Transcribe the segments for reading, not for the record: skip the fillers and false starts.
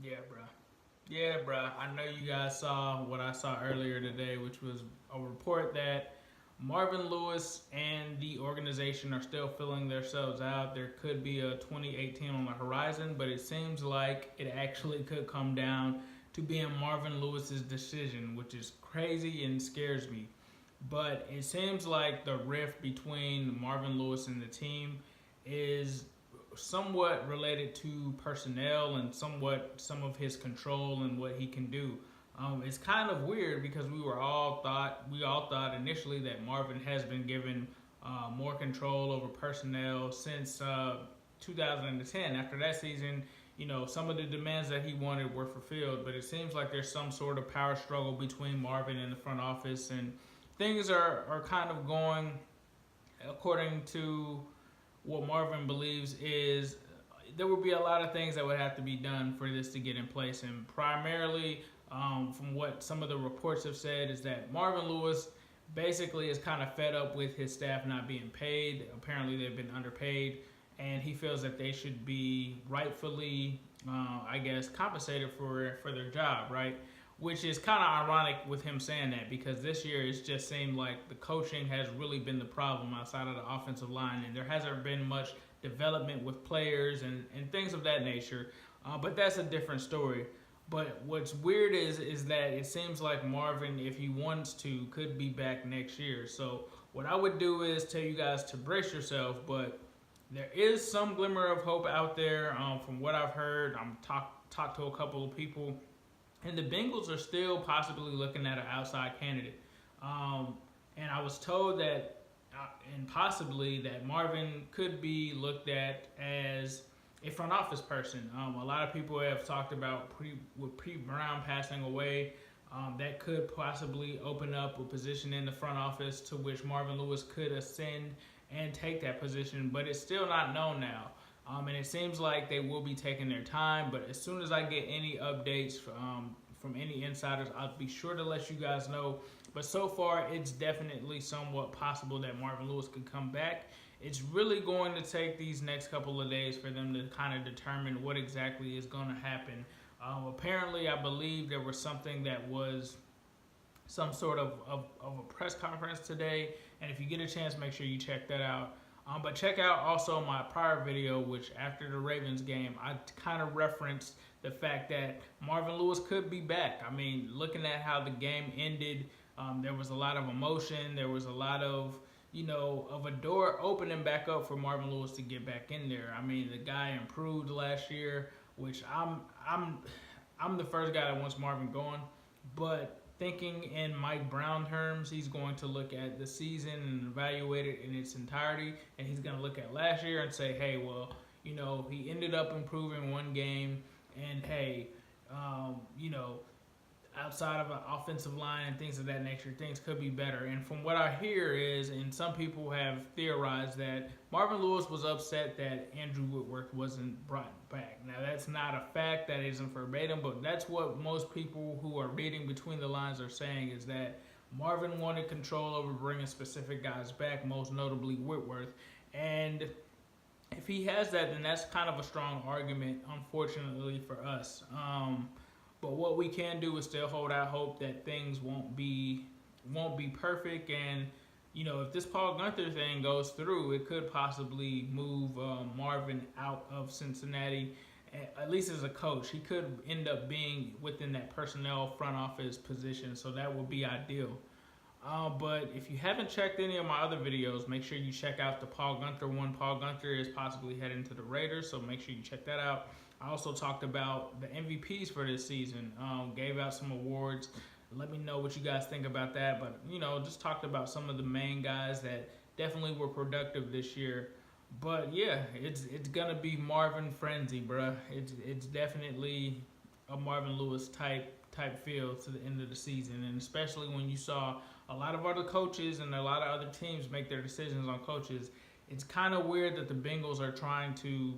Yeah, bro. Yeah, bro. I know you guys saw what I saw earlier today, which was a report that Marvin Lewis and the organization are still filling themselves out. There could be a 2018 on the horizon, but it seems like it actually could come down to being Marvin Lewis's decision, which is crazy and scares me. But it seems like the rift between Marvin Lewis and the team is somewhat related to personnel and somewhat some of his control and what he can do. It's kind of weird because we all thought initially that Marvin has been given more control over personnel since 2010. After that season, some of the demands that he wanted were fulfilled, but it seems like there's some sort of power struggle between Marvin and the front office, and things are kind of going according to what Marvin believes is there would be a lot of things that would have to be done for this to get in place. And primarily, from what some of the reports have said, is that Marvin Lewis basically is kind of fed up with his staff not being paid. Apparently, they've been underpaid, and he feels that they should be rightfully, compensated for their job, right? Which is kind of ironic with him saying that because this year it's just seemed like the coaching has really been the problem outside of the offensive line, and there hasn't been much development with players and things of that nature. But that's a different story. But what's weird is that it seems like Marvin, if he wants to, could be back next year. So what I would do is tell you guys to brace yourself, but there is some glimmer of hope out there. From what I've heard, I'm talked to a couple of people, and the Bengals are still possibly looking at an outside candidate. And I was told that, and possibly that Marvin could be looked at as a front office person. A lot of people have talked about with Pete Brown passing away, that could possibly open up a position in the front office to which Marvin Lewis could ascend and take that position, but it's still not known now. And it seems like they will be taking their time, but as soon as I get any updates from any insiders, I'll be sure to let you guys know. But so far, it's definitely somewhat possible that Marvin Lewis could come back. It's really going to take these next couple of days for them to kind of determine what exactly is going to happen. Apparently, I believe there was something that was some sort of a press conference today, and if you get a chance, make sure you check that out. But check out also my prior video, which after the Ravens game, I kind of referenced the fact that Marvin Lewis could be back. I mean, looking at how the game ended, there was a lot of emotion. There was a lot of, of a door opening back up for Marvin Lewis to get back in there. I mean, the guy improved last year, which I'm the first guy that wants Marvin going, but thinking in Mike Brown terms, he's going to look at the season and evaluate it in its entirety, and he's going to look at last year and say, hey, well, he ended up improving one game, and hey, outside of an offensive line and things of that nature, things could be better. And from what I hear is, and some people have theorized that Marvin Lewis was upset that Andrew Whitworth wasn't brought back. Now, that's not a fact, that isn't verbatim, but that's what most people who are reading between the lines are saying, is that Marvin wanted control over bringing specific guys back, most notably Whitworth. And if he has that, then that's kind of a strong argument, unfortunately, for us. But what we can do is still hold out hope that things won't be perfect, and if this Paul Guenther thing goes through, it could possibly move Marvin out of Cincinnati, at least as a coach. He could end up being within that personnel front office position, so that would be ideal. But if you haven't checked any of my other videos, make sure you check out the Paul Guenther one. Paul Guenther is possibly heading to the Raiders, so make sure you check that out. I also talked about the MVPs for this season, gave out some awards. Let me know what you guys think about that. But, just talked about some of the main guys that definitely were productive this year. But, yeah, it's going to be Marvin frenzy, bruh. It's definitely a Marvin Lewis type feel to the end of the season. And especially when you saw a lot of other coaches and a lot of other teams make their decisions on coaches, it's kind of weird that the Bengals are trying to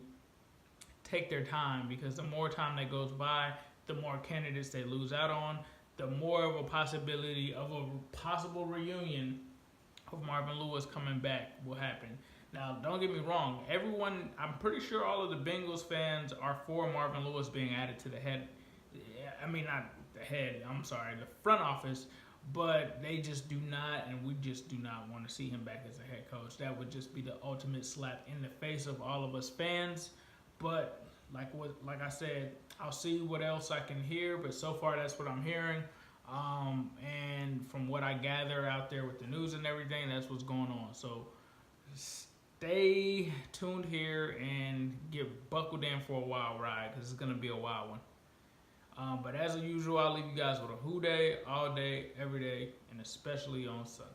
take their time, because the more time that goes by, the more candidates they lose out on, the more of a possibility of a possible reunion of Marvin Lewis coming back will happen. Now, don't get me wrong. Everyone, I'm pretty sure all of the Bengals fans are for Marvin Lewis being added to the head. I mean, not the head. I'm sorry, the front office. But they just do not, and we just do not want to see him back as a head coach. That would just be the ultimate slap in the face of all of us fans. But like I said, I'll see what else I can hear. But so far, that's what I'm hearing. And from what I gather out there with the news and everything, that's what's going on. So stay tuned here and get buckled in for a wild ride because it's going to be a wild one. But as usual, I'll leave you guys with a who day, all day, every day, and especially on Sunday.